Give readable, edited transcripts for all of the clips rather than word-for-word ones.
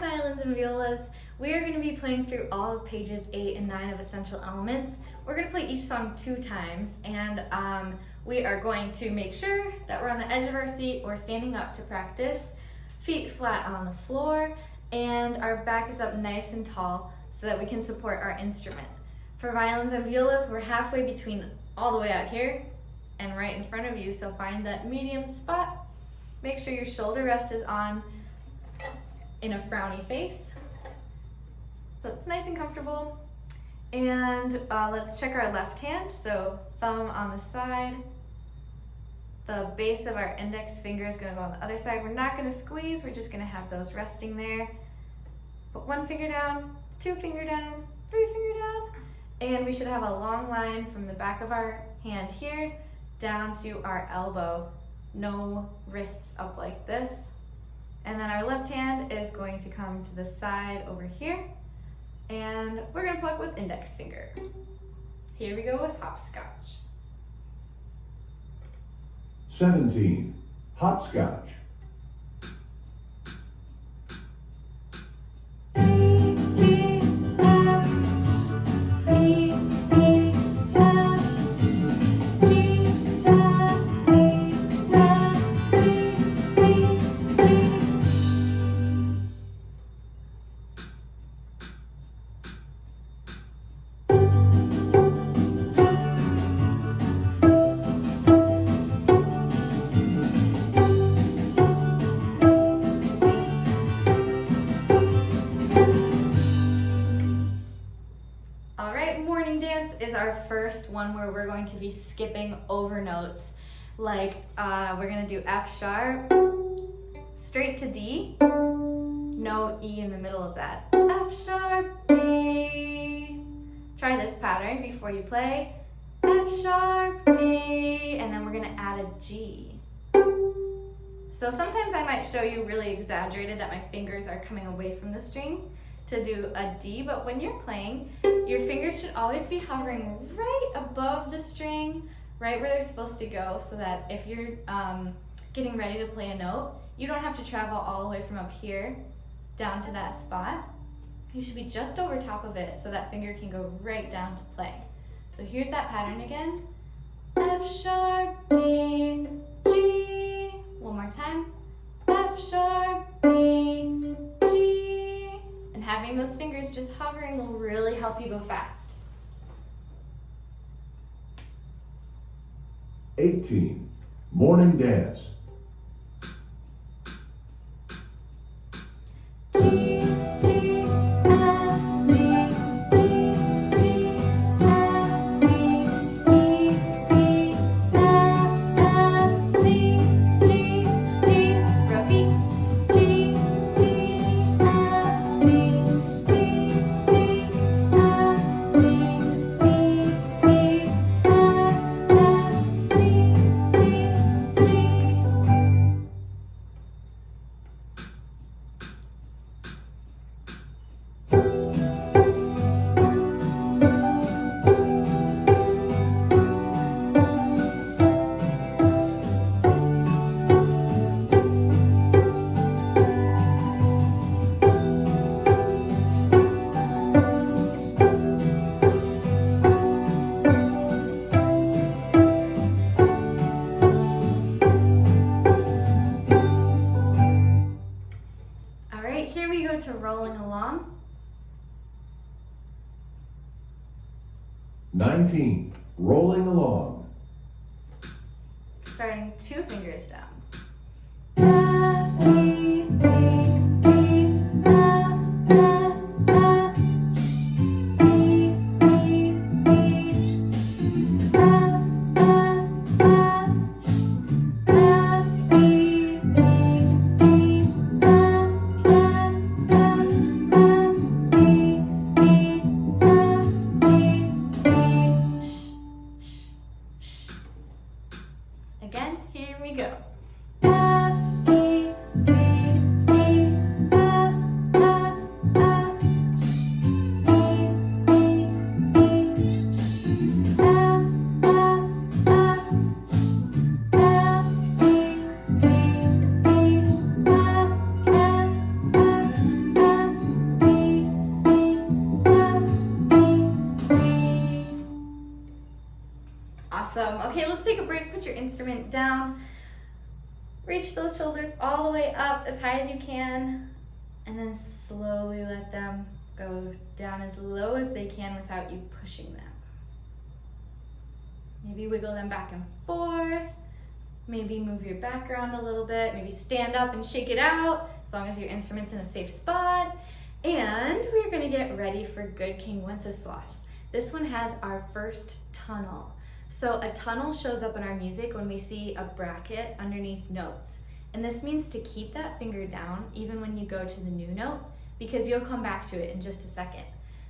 violins and violas. We are going to be playing through all of pages 8 and 9 of Essential Elements. We're going to play each song 2 times, and we are going to make sure that we're on the edge of our seat or standing up to practice, feet flat on the floor, and our back is up nice and tall so that we can support our instrument. For violins and violas, we're halfway between all the way out here and right in front of you, so find that medium spot. Make sure your shoulder rest is on in a frowny face, so it's nice and comfortable. And let's check our left hand. So thumb on the side, the base of our index finger is going to go on the other side. We're not going to squeeze, we're just going to have those resting there. Put 1 finger down, 2 finger down, 3 finger down, and we should have a long line from the back of our hand here down to our elbow. No wrists up like this. And then our left hand is going to come to the side over here, and we're going to pluck with index finger. Here we go with hopscotch. 17. Hopscotch. Morning dance is our first one where we're going to be skipping over notes. Like we're going to do F sharp, straight to D, no E in the middle of that. F sharp, D. Try this pattern before you play. F sharp, D, and then we're going to add a G. So sometimes I might show you really exaggerated that my fingers are coming away from the string to do a D, but when you're playing, your fingers should always be hovering right above the string, right where they're supposed to go, so that if you're getting ready to play a note, you don't have to travel all the way from up here down to that spot. You should be just over top of it so that finger can go right down to play. So here's that pattern again. F sharp, D, G. One more time. F sharp, D, G. And having those fingers just hovering will really help you go fast. 18. Morning dance. Here we go to rolling along. 19. Rolling along. Starting 2 fingers down. F, E, D, E, F, F, F, E, E, E, F, F, F, F, E, D, E, F, Again, here we go. F, E, D, E, Okay, let's take a break. Put your instrument down. Reach those shoulders all the way up as high as you can, and then slowly let them go down as low as they can without you pushing them. Maybe wiggle them back and forth. Maybe move your back around a little bit. Maybe stand up and shake it out, as long as your instrument's in a safe spot. And we're gonna get ready for Good King Wenceslas. This one has our first tunnel. So a tunnel shows up in our music when we see a bracket underneath notes. And this means to keep that finger down even when you go to the new note, because you'll come back to it in just a second.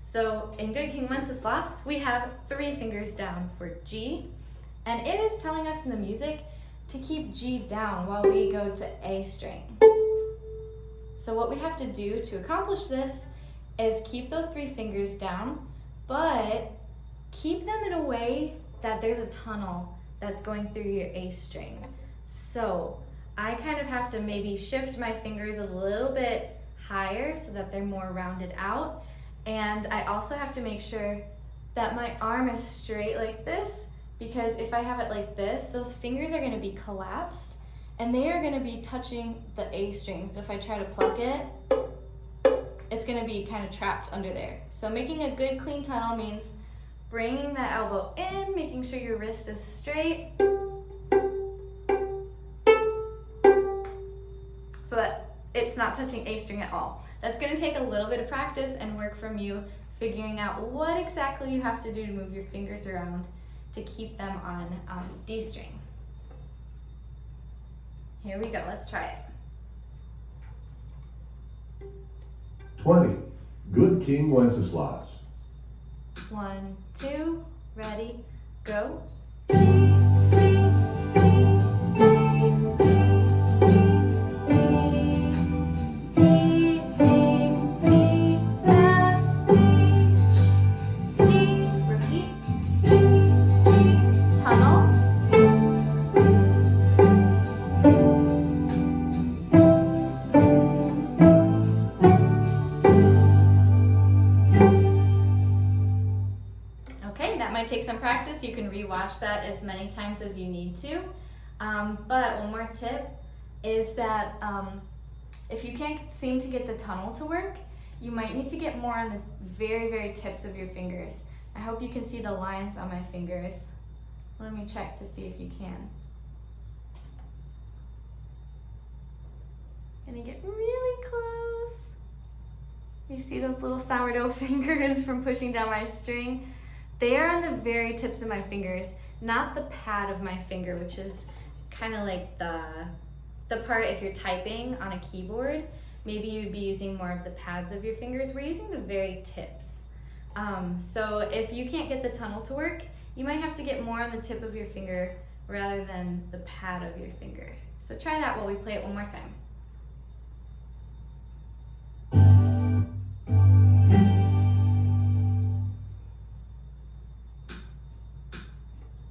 So in Good King Wenceslas, we have 3 fingers down for G, and it is telling us in the music to keep G down while we go to A string. So what we have to do to accomplish this is keep those 3 fingers down, but keep them in a way that there's a tunnel that's going through your A string. So I kind of have to maybe shift my fingers a little bit higher so that they're more rounded out. And I also have to make sure that my arm is straight like this, because if I have it like this, those fingers are gonna be collapsed and they are gonna be touching the A string. So if I try to pluck it, it's gonna be kind of trapped under there. So making a good clean tunnel means bringing that elbow in, making sure your wrist is straight, so that it's not touching A string at all. That's gonna take a little bit of practice and work from you figuring out what exactly you have to do to move your fingers around to keep them on D string. Here we go, let's try it. 20. Good King Wenceslas. 1, 2, ready, go. Take some practice. You can rewatch that as many times as you need to. But one more tip is that if you can't seem to get the tunnel to work, you might need to get more on the very, very tips of your fingers. I hope you can see the lines on my fingers. Let me check to see if you can. Gonna get really close. You see those little sourdough fingers from pushing down my string? They are on the very tips of my fingers, not the pad of my finger, which is kind of like the part if you're typing on a keyboard. Maybe you'd be using more of the pads of your fingers. We're using the very tips. So if you can't get the tunnel to work, you might have to get more on the tip of your finger rather than the pad of your finger. So try that while we play it one more time.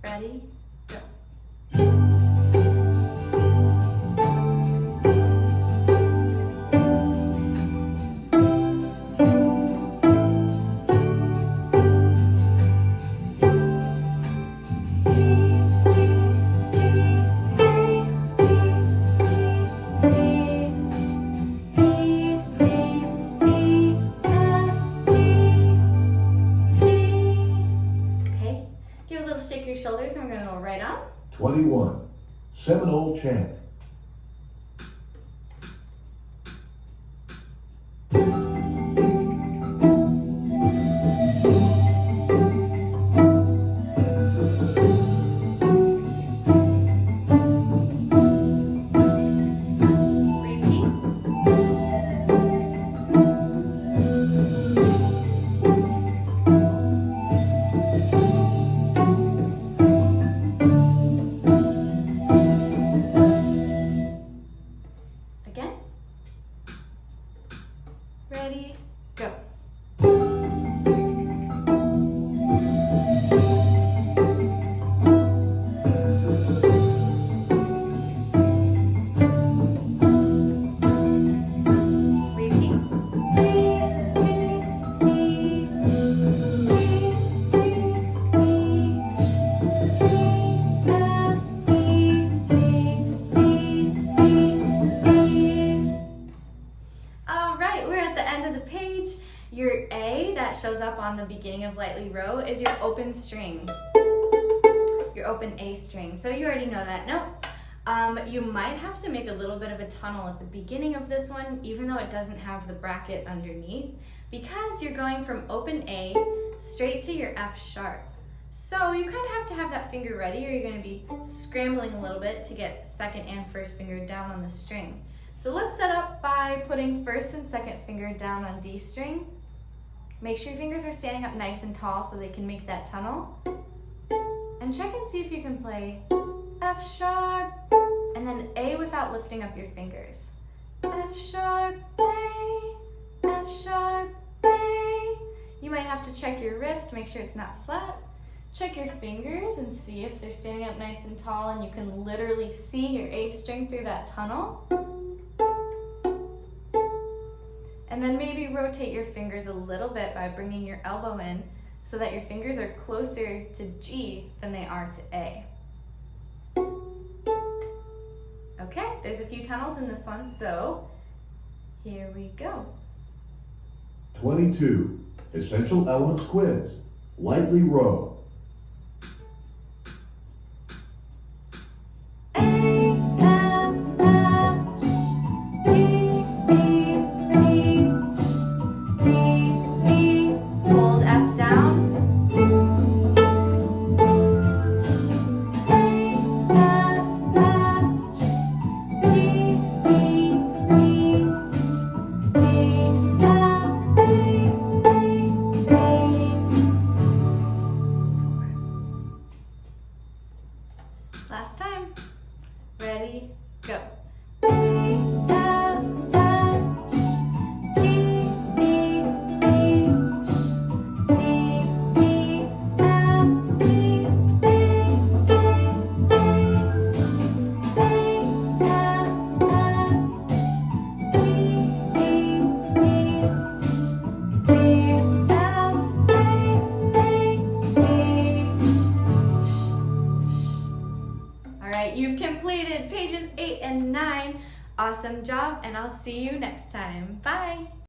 Ready, go. Shake your shoulders and we're going to go right on. 21. Seminole Chant. Ready, go. Repeat. All right, we're at the end of the page. Your A that shows up on the beginning of lightly row is your open string, your open A string. So you already know that note. You might have to make a little bit of a tunnel at the beginning of this one, even though it doesn't have the bracket underneath, because you're going from open A straight to your F sharp. So you kind of have to have that finger ready, or you're going to be scrambling a little bit to get second and first finger down on the string. So let's set up by putting first and second finger down on D string. Make sure your fingers are standing up nice and tall so they can make that tunnel. And check and see if you can play F sharp, and then A without lifting up your fingers. F sharp, A, F sharp, A. You might have to check your wrist to make sure it's not flat. Check your fingers and see if they're standing up nice and tall and you can literally see your A string through that tunnel. And then maybe rotate your fingers a little bit by bringing your elbow in so that your fingers are closer to G than they are to A. Okay, there's a few tunnels in this one, so here we go. 22. Essential Elements Quiz. Lightly row. Last time. Ready, go. You've completed pages 8 and 9. Awesome job, and I'll see you next time. Bye.